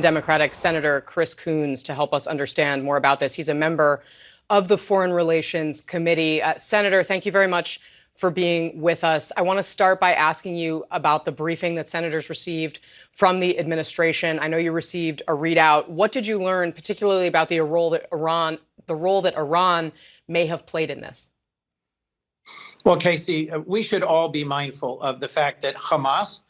Democratic Senator Chris Coons to help us understand more about this. He's a member of the Foreign Relations Committee. Senator, thank you very much for being with us. I want to start by asking you about the briefing that senators received from the administration. I know you received a readout. What did you learn, particularly about the role that Iran may have played in this? Well, Kasie, we should all be mindful of the fact that Hamas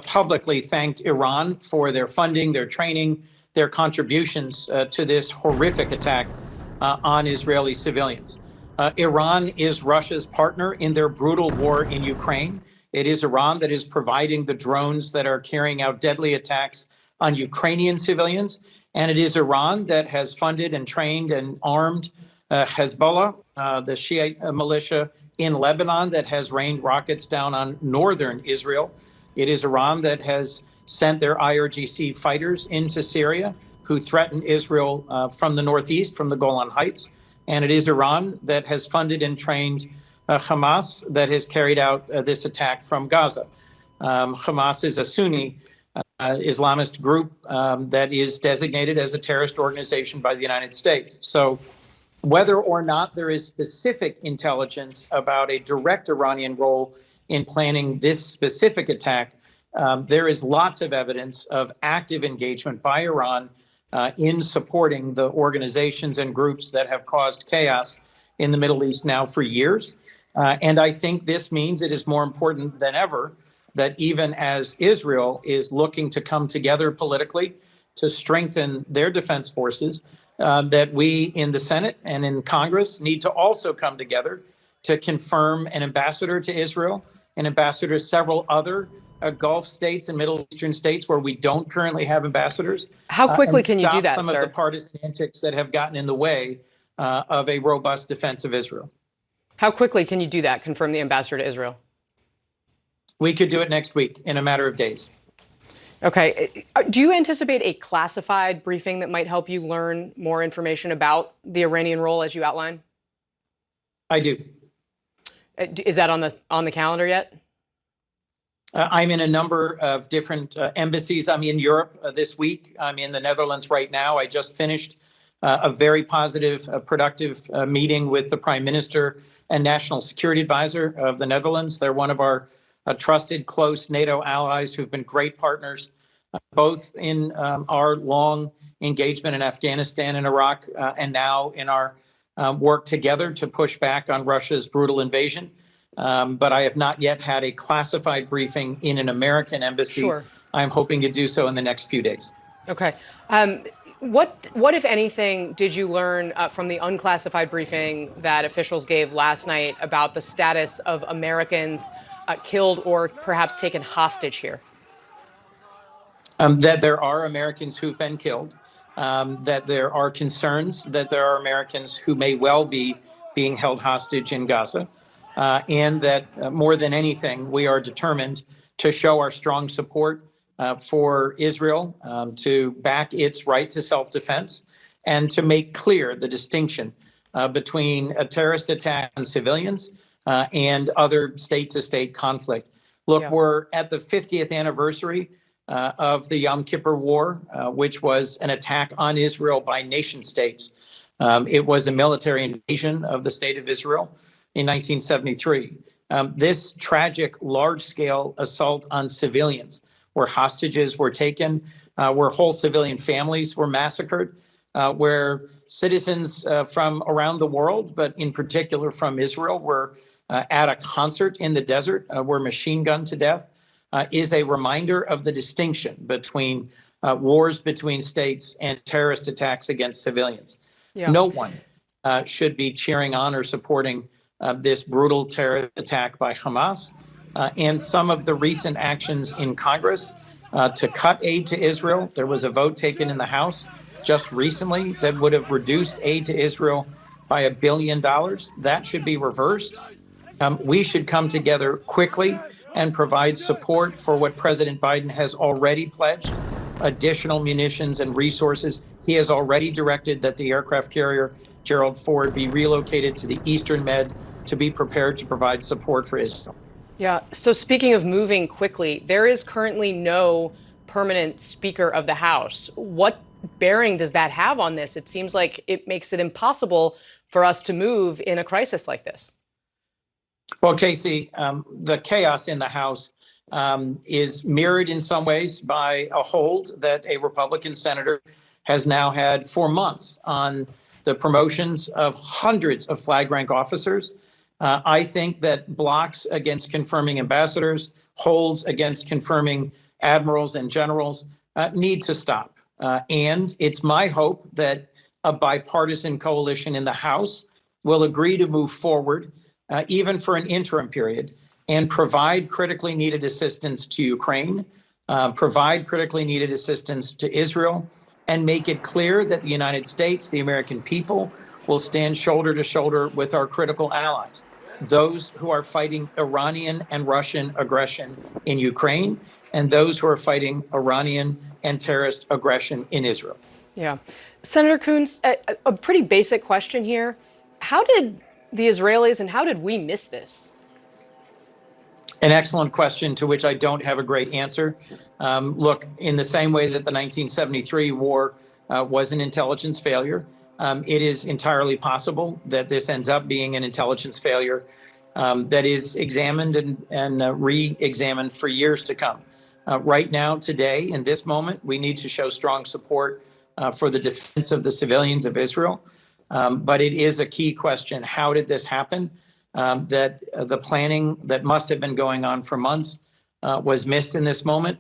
publicly thanked Iran for their funding, their training, their contributions to this horrific attack on Israeli civilians. Iran is Russia's partner in their brutal war in Ukraine. It is Iran that is providing the drones that are carrying out deadly attacks on Ukrainian civilians. And it is Iran that has funded and trained and armed Hezbollah, the Shiite militia in Lebanon that has rained rockets down on northern Israel. It is Iran that has sent their IRGC fighters into Syria who threaten Israel from the northeast, from the Golan Heights. And it is Iran that has funded and trained Hamas that has carried out this attack from Gaza. Hamas is a Sunni Islamist group that is designated as a terrorist organization by the United States. So whether or not there is specific intelligence about a direct Iranian role in planning this specific attack, there is lots of evidence of active engagement by Iran in supporting the organizations and groups that have caused chaos in the Middle East now for years. And I think this means it is more important than ever that even as Israel is looking to come together politically to strengthen their defense forces, that we in the Senate and in Congress need to also come together to confirm an ambassador to Israel, an ambassador to several other Gulf states and Middle Eastern states where we don't currently have ambassadors. How quickly can you do that, some sir? of the partisan antics that have gotten in the way of a robust defense of Israel. How quickly can you do that, confirm the ambassador to Israel? We could do it next week in a matter of days. Okay. Do you anticipate a classified briefing that might help you learn more information about the Iranian role as you outline? I do. Is that on the calendar yet? I'm in a number of different embassies. I'm in Europe this week. I'm in the Netherlands right now. I just finished a very positive, productive meeting with the Prime Minister and National Security Advisor of the Netherlands. They're one of our trusted, close NATO allies who've been great partners, both in our long engagement in Afghanistan and Iraq, and now in our work together to push back on Russia's brutal invasion. But I have not yet had a classified briefing in an American embassy. Sure. I'm hoping to do so in the next few days. Okay. What, if anything, did you learn from the unclassified briefing that officials gave last night about the status of Americans killed or perhaps taken hostage here? That there are Americans who've been killed, that there are concerns that there are Americans who may well be being held hostage in Gaza. And that more than anything, we are determined to show our strong support for Israel, to back its right to self-defense, and to make clear the distinction between a terrorist attack on civilians and other state-to-state conflict. Look, we're at the 50th anniversary of the Yom Kippur War, which was an attack on Israel by nation states. It was a military invasion of the state of Israel in 1973. This tragic, large-scale assault on civilians, where hostages were taken, where whole civilian families were massacred, where citizens from around the world, but in particular from Israel, were at a concert in the desert, were machine gunned to death, is a reminder of the distinction between wars between states and terrorist attacks against civilians. No one should be cheering on or supporting this brutal terror attack by Hamas. And some of the recent actions in Congress to cut aid to Israel. There was a vote taken in the House just recently that would have reduced aid to Israel by $1 billion. That should be reversed. We should come together quickly and provide support for what President Biden has already pledged, additional munitions and resources. He has already directed that the aircraft carrier Gerald Ford be relocated to the Eastern Med to be prepared to provide support for Israel. Yeah. So speaking of moving quickly, there is currently no permanent Speaker of the House. What bearing does that have on this? It seems like it makes it impossible for us to move in a crisis like this. Well, Kasie, the chaos in the House is mirrored in some ways by a hold that a Republican senator has now had for months on the promotions of hundreds of flag rank officers. I think that blocks against confirming ambassadors, holds against confirming admirals and generals need to stop. And it's my hope that a bipartisan coalition in the House will agree to move forward, even for an interim period, and provide critically needed assistance to Ukraine, provide critically needed assistance to Israel, and make it clear that the United States, the American people, will stand shoulder to shoulder with our critical allies, those who are fighting Iranian and Russian aggression in Ukraine, and those who are fighting Iranian and terrorist aggression in Israel. Yeah. Senator Coons, a pretty basic question here. How did the Israelis and how did we miss this? An excellent question to which I don't have a great answer. Look, in the same way that the 1973 war was an intelligence failure, it is entirely possible that this ends up being an intelligence failure that is examined and re-examined for years to come. Right now, today, in this moment, we need to show strong support for the defense of the civilians of Israel. But it is a key question. How did this happen? That the planning that must have been going on for months was missed in this moment.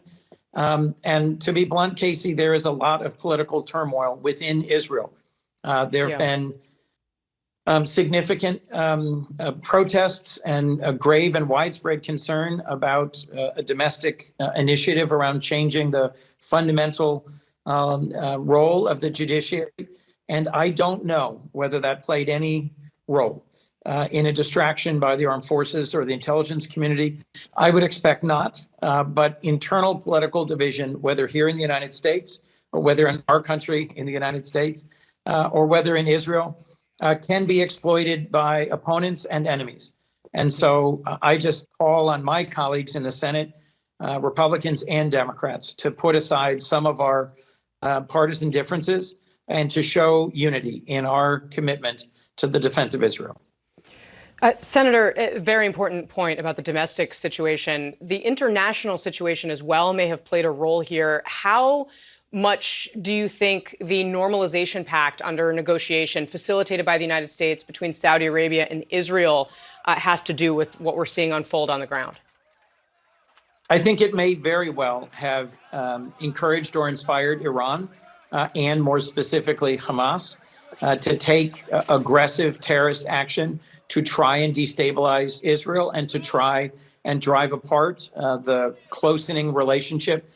And to be blunt, Kasie, there is a lot of political turmoil within Israel. There have been significant protests and a grave and widespread concern about a domestic initiative around changing the fundamental role of the judiciary. And I don't know whether that played any role in a distraction by the armed forces or the intelligence community. I would expect not, but internal political division, whether here in the United States or whether in our country in the United States or whether in Israel, can be exploited by opponents and enemies. And so I just call on my colleagues in the Senate, Republicans and Democrats, to put aside some of our partisan differences and to show unity in our commitment to the defense of Israel. Senator, a very important point about the domestic situation. The international situation as well may have played a role here. How much do you think the normalization pact under negotiation facilitated by the United States between Saudi Arabia and Israel has to do with what we're seeing unfold on the ground? I think it may very well have encouraged or inspired Iran and more specifically Hamas to take aggressive terrorist action to try and destabilize Israel and to try and drive apart the closening relationship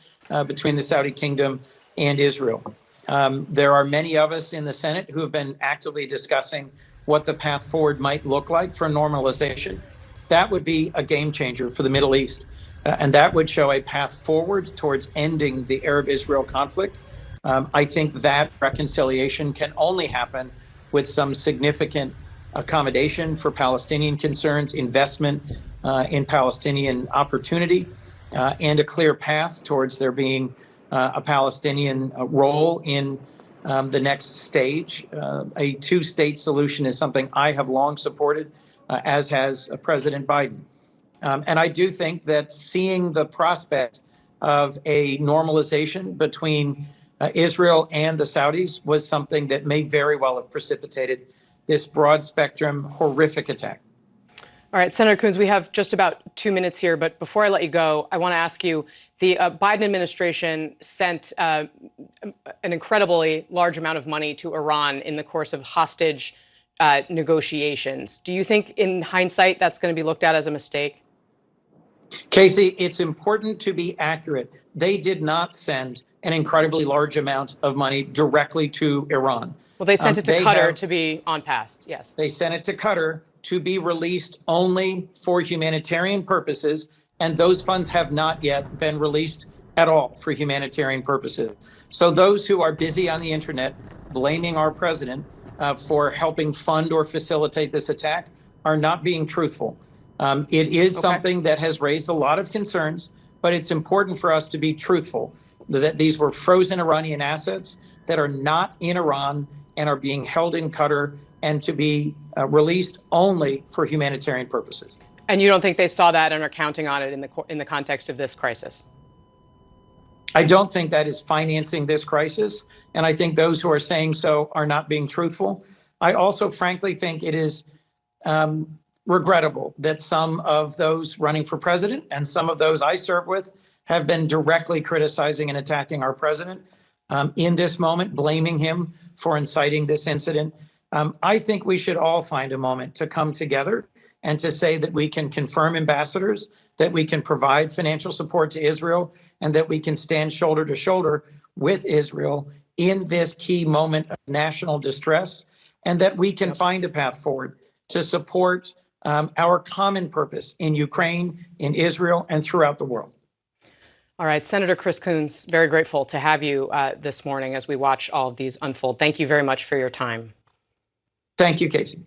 between the Saudi kingdom and Israel. There are many of us in the Senate who have been actively discussing what the path forward might look like for normalization. That would be a game changer for the Middle East. And that would show a path forward towards ending the Arab-Israel conflict. I think that reconciliation can only happen with some significant accommodation for Palestinian concerns, investment in Palestinian opportunity, and a clear path towards there being a Palestinian role in the next stage. A two-state solution is something I have long supported, as has President Biden. And I do think that seeing the prospect of a normalization between Israel and the Saudis was something that may very well have precipitated this broad spectrum horrific attack. All right, Senator Coons, we have just about 2 minutes here, but before I let you go, I want to ask you, the Biden administration sent an incredibly large amount of money to Iran in the course of hostage negotiations. Do you think in hindsight that's going to be looked at as a mistake? Kasie, it's important to be accurate. They did not send an incredibly large amount of money directly to Iran. Well, they sent it to Qatar to be on pass, yes. They sent it to Qatar to be released only for humanitarian purposes, and those funds have not yet been released at all for humanitarian purposes. So those who are busy on the internet blaming our president for helping fund or facilitate this attack are not being truthful. It is something that has raised a lot of concerns, but it's important for us to be truthful. that these were frozen Iranian assets that are not in Iran and are being held in Qatar and to be released only for humanitarian purposes. And you don't think they saw that and are counting on it in the context of this crisis? I don't think that is financing this crisis, and I think those who are saying so are not being truthful. I also, frankly, think it is regrettable that some of those running for president and some of those I serve with have been directly criticizing and attacking our president in this moment, blaming him for inciting this incident. I think we should all find a moment to come together and to say that we can confirm ambassadors, that we can provide financial support to Israel, and that we can stand shoulder to shoulder with Israel in this key moment of national distress, and that we can find a path forward to support our common purpose in Ukraine, in Israel, and throughout the world. All right, Senator Chris Coons, very grateful to have you this morning as we watch all of these unfold. Thank you very much for your time. Thank you, Kasie.